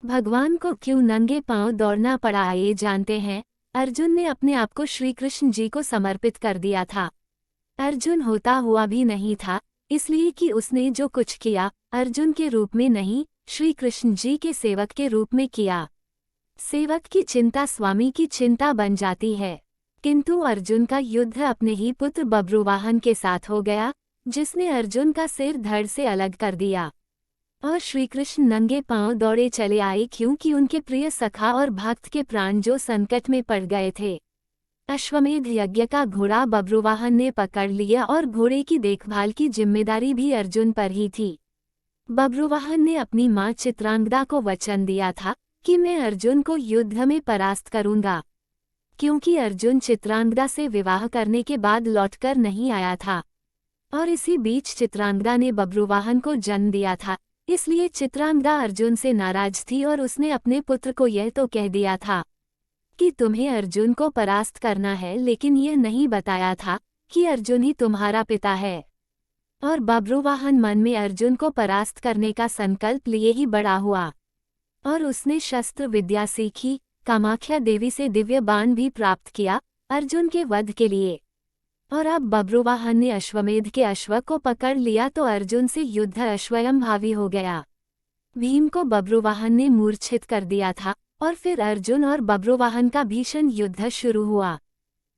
भगवान को क्यों नंगे पांव दौड़ना पड़ा आइए जानते हैं। अर्जुन ने अपने आप को श्री कृष्ण जी को समर्पित कर दिया था। अर्जुन होता हुआ भी नहीं था, इसलिए कि उसने जो कुछ किया अर्जुन के रूप में नहीं, श्री कृष्ण जी के सेवक के रूप में किया। सेवक की चिंता स्वामी की चिंता बन जाती है। किंतु अर्जुन का युद्ध अपने ही पुत्र बब्रुवाहन के साथ हो गया, जिसने अर्जुन का सिर धड़ से अलग कर दिया। और श्री कृष्ण नंगे पांव दौड़े चले आए क्योंकि उनके प्रिय सखा और भक्त के प्राण जो संकट में पड़ गए थे। अश्वमेध यज्ञ का घोड़ा बब्रुवाहन ने पकड़ लिया और घोड़े की देखभाल की जिम्मेदारी भी अर्जुन पर ही थी। बब्रुवाहन ने अपनी मां चित्रांगदा को वचन दिया था कि मैं अर्जुन को युद्ध में परास्त करूंगा, क्योंकि अर्जुन चित्रांगदा से विवाह करने के बाद लौटकर नहीं आया था। और इसी बीच चित्रांगदा ने बब्रुवाहन को जन्म दिया था, इसलिए चित्रांगदा अर्जुन से नाराज थी और उसने अपने पुत्र को यह तो कह दिया था कि तुम्हें अर्जुन को परास्त करना है, लेकिन यह नहीं बताया था कि अर्जुन ही तुम्हारा पिता है। और बब्रुवाहन मन में अर्जुन को परास्त करने का संकल्प लिए ही बड़ा हुआ और उसने शस्त्र विद्या सीखी, कामाख्या देवी से दिव्य बाण भी प्राप्त किया अर्जुन के वध के लिए। और अब बब्रुवाहन ने अश्वमेध के अश्व को पकड़ लिया तो अर्जुन से युद्ध अश्वयंभावी हो गया। भीम को बब्रुवाहन ने मूर्छित कर दिया था और फिर अर्जुन और बब्रुवाहन का भीषण युद्ध शुरू हुआ।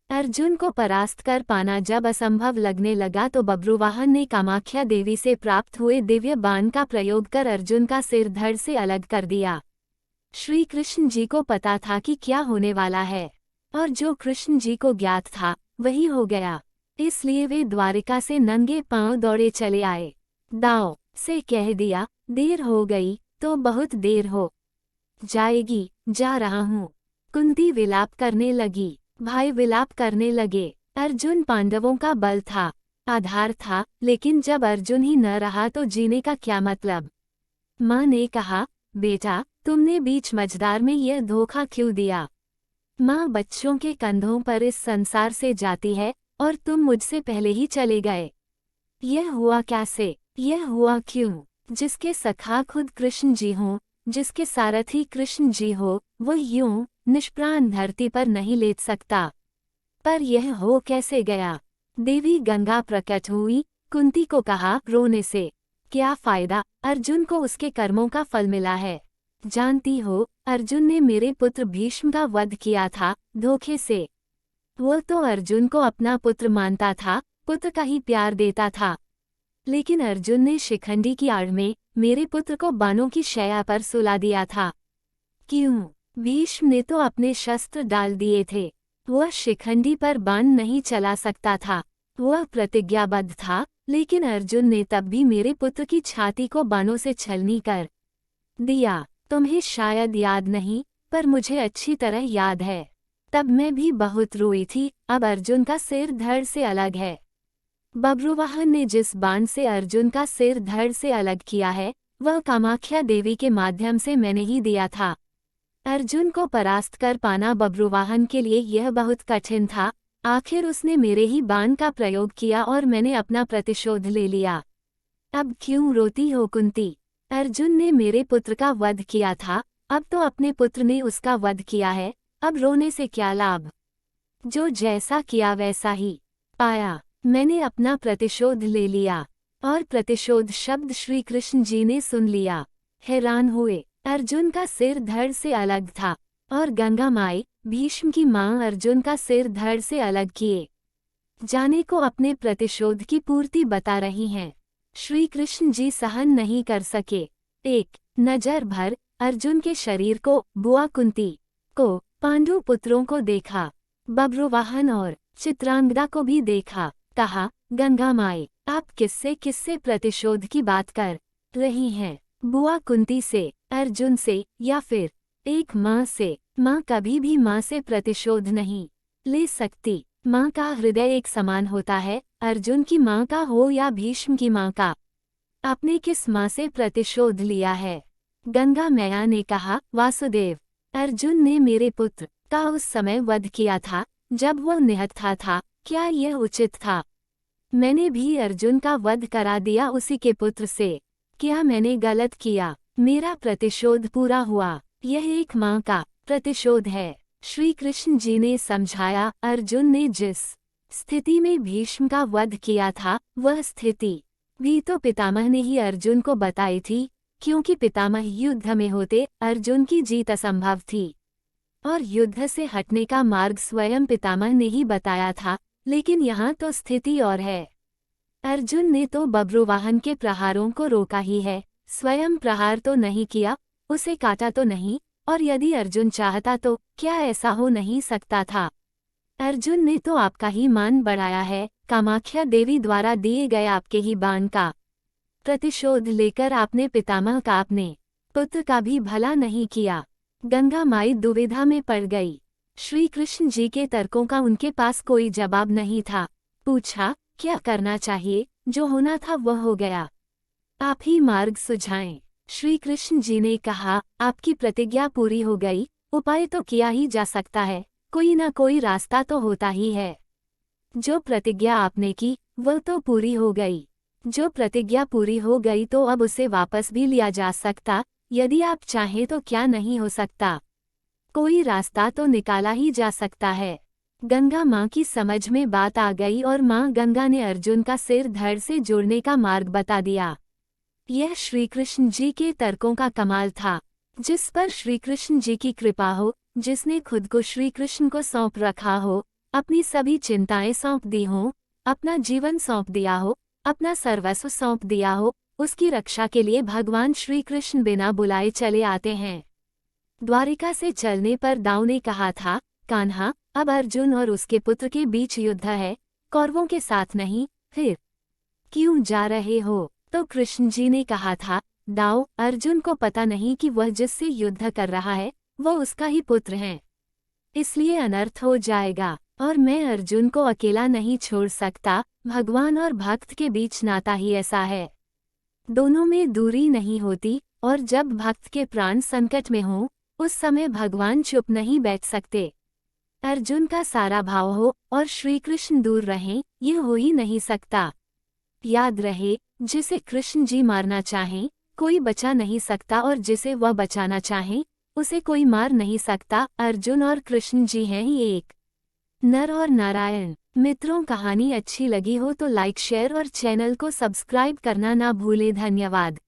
अर्जुन को परास्त कर पाना जब असंभव लगने लगा तो बब्रुवाहन ने कामाख्या देवी से प्राप्त हुए दिव्य बाण का प्रयोग कर अर्जुन का सिर धड़ से अलग कर दिया। श्री कृष्ण जी को पता था कि क्या होने वाला है, और जो कृष्ण जी को ज्ञात था वही हो गया, इसलिए वे द्वारिका से नंगे पांव दौड़े चले आए। दाव से कह दिया, देर हो गई तो बहुत देर हो जाएगी, जा रहा हूँ। कुंती विलाप करने लगी, भाई विलाप करने लगे। अर्जुन पांडवों का बल था, आधार था, लेकिन जब अर्जुन ही न रहा तो जीने का क्या मतलब। माँ ने कहा, बेटा तुमने बीच मझधार में यह धोखा क्यों दिया। माँ बच्चों के कंधों पर इस संसार से जाती है और तुम मुझसे पहले ही चले गए। यह हुआ कैसे, यह हुआ क्यों। जिसके सखा खुद कृष्ण जी हों, जिसके सारथी कृष्ण जी हो, वो यूं निष्प्राण धरती पर नहीं लेट सकता। पर यह हो कैसे गया। देवी गंगा प्रकट हुई, कुंती को कहा, रोने से क्या फायदा, अर्जुन को उसके कर्मों का फल मिला है। जानती हो, अर्जुन ने मेरे पुत्र भीष्म का वध किया था धोखे से। वो तो अर्जुन को अपना पुत्र मानता था, पुत्र का ही प्यार देता था, लेकिन अर्जुन ने शिखंडी की आड़ में मेरे पुत्र को बाणों की शैया पर सुला दिया था। क्यों। भीष्म ने तो अपने शस्त्र डाल दिए थे, वह शिखंडी पर बाण नहीं चला सकता था, वह प्रतिज्ञाबद्ध था, लेकिन अर्जुन ने तब भी मेरे पुत्र की छाती को बाणों से छलनी कर दिया। तुम्हें शायद याद नहीं, पर मुझे अच्छी तरह याद है। तब मैं भी बहुत रोई थी। अब अर्जुन का सिर धड़ से अलग है। बब्रुवाहन ने जिस बाण से अर्जुन का सिर धड़ से अलग किया है, वह कामाख्या देवी के माध्यम से मैंने ही दिया था। अर्जुन को परास्त कर पाना बब्रुवाहन के लिए यह बहुत कठिन था। आखिर उसने मेरे ही बाण का प्रयोग किया और मैंने अपना प्रतिशोध ले लिया। अब क्यों रोती हो कुंती। अर्जुन ने मेरे पुत्र का वध किया था, अब तो अपने पुत्र ने उसका वध किया है, अब रोने से क्या लाभ। जो जैसा किया वैसा ही पाया। मैंने अपना प्रतिशोध ले लिया। और प्रतिशोध शब्द श्री कृष्ण जी ने सुन लिया, हैरान हुए। अर्जुन का सिर धड़ से अलग था और गंगा माई भीष्म की मां अर्जुन का सिर धड़ से अलग किए जाने को अपने प्रतिशोध की पूर्ति बता रही हैं। श्री कृष्ण जी सहन नहीं कर सके। एक नजर भर अर्जुन के शरीर को, बुआ कुंती को, पांडु पुत्रों को देखा, बब्रुवाहन और चित्रांगदा को भी देखा। कहा, गंगा माई आप किससे किससे प्रतिशोध की बात कर रही हैं। बुआ कुंती से, अर्जुन से, या फिर एक माँ से। माँ कभी भी माँ से प्रतिशोध नहीं ले सकती। माँ का हृदय एक समान होता है, अर्जुन की माँ का हो या भीष्म की माँ का। आपने किस माँ से प्रतिशोध लिया है। गंगा मैया ने कहा, वासुदेव। अर्जुन ने मेरे पुत्र का उस समय वध किया था जब वह निहत्था था, क्या यह उचित था। मैंने भी अर्जुन का वध करा दिया उसी के पुत्र से। क्या मैंने गलत किया। मेरा प्रतिशोध पूरा हुआ। यह एक माँ का प्रतिशोध है। श्री कृष्ण जी ने समझाया, अर्जुन ने जिस स्थिति में भीष्म का वध किया था, वह स्थिति भी तो पितामह ने ही अर्जुन को बताई थी, क्योंकि पितामह युद्ध में होते अर्जुन की जीत असंभव थी और युद्ध से हटने का मार्ग स्वयं पितामह ने ही बताया था। लेकिन यहाँ तो स्थिति और है। अर्जुन ने तो बब्रुवाहन के प्रहारों को रोका ही है, स्वयं प्रहार तो नहीं किया, उसे काटा तो नहीं। और यदि अर्जुन चाहता तो क्या ऐसा हो नहीं सकता था? अर्जुन ने तो आपका ही मान बढ़ाया है। कामाख्या देवी द्वारा दिए गए आपके ही बाण का प्रतिशोध लेकर आपने पितामह का अपने पुत्र का भी भला नहीं किया। गंगा माई दुविधा में पड़ गई। श्री कृष्ण जी के तर्कों का उनके पास कोई जवाब नहीं था। पूछा, क्या करना चाहिए? जो होना था वह हो गया, आप ही मार्ग सुझाएं। श्री कृष्ण जी ने कहा, आपकी प्रतिज्ञा पूरी हो गई, उपाय तो किया ही जा सकता है, कोई ना कोई रास्ता तो होता ही है। जो प्रतिज्ञा आपने की वह तो पूरी हो गई। जो प्रतिज्ञा पूरी हो गई तो अब उसे वापस भी लिया जा सकता, यदि आप चाहें तो क्या नहीं हो सकता? कोई रास्ता तो निकाला ही जा सकता है। गंगा माँ की समझ में बात आ गई और माँ गंगा ने अर्जुन का सिर धड़ से जोड़ने का मार्ग बता दिया। यह श्री कृष्ण जी के तर्कों का कमाल था। जिस पर श्री कृष्ण जी की कृपा हो, जिसने खुद को श्री कृष्ण को सौंप रखा हो, अपनी सभी चिंताएं सौंप दी हों, अपना जीवन सौंप दिया हो, अपना सर्वस्व सौंप दिया हो, उसकी रक्षा के लिए भगवान श्री कृष्ण बिना बुलाए चले आते हैं। द्वारिका से चलने पर दाऊ ने कहा था, कान्हा, अब अर्जुन और उसके पुत्र के बीच युद्ध है, कौरवों के साथ नहीं, फिर क्यों जा रहे हो? तो कृष्ण जी ने कहा था, दाऊ, अर्जुन को पता नहीं कि वह जिससे युद्ध कर रहा है वह उसका ही पुत्र है, इसलिए अनर्थ हो जाएगा और मैं अर्जुन को अकेला नहीं छोड़ सकता। भगवान और भक्त के बीच नाता ही ऐसा है, दोनों में दूरी नहीं होती और जब भक्त के प्राण संकट में हों, उस समय भगवान चुप नहीं बैठ सकते। अर्जुन का सारा भाव हो और श्री कृष्ण दूर रहें, यह हो ही नहीं सकता। याद रहे, जिसे कृष्ण जी मारना चाहें कोई बचा नहीं सकता और जिसे वह बचाना चाहें उसे कोई मार नहीं सकता। अर्जुन और कृष्ण जी हैं ही एक, नर और नारायण। मित्रों, कहानी अच्छी लगी हो तो लाइक, शेयर और चैनल को सब्सक्राइब करना ना भूलें। धन्यवाद।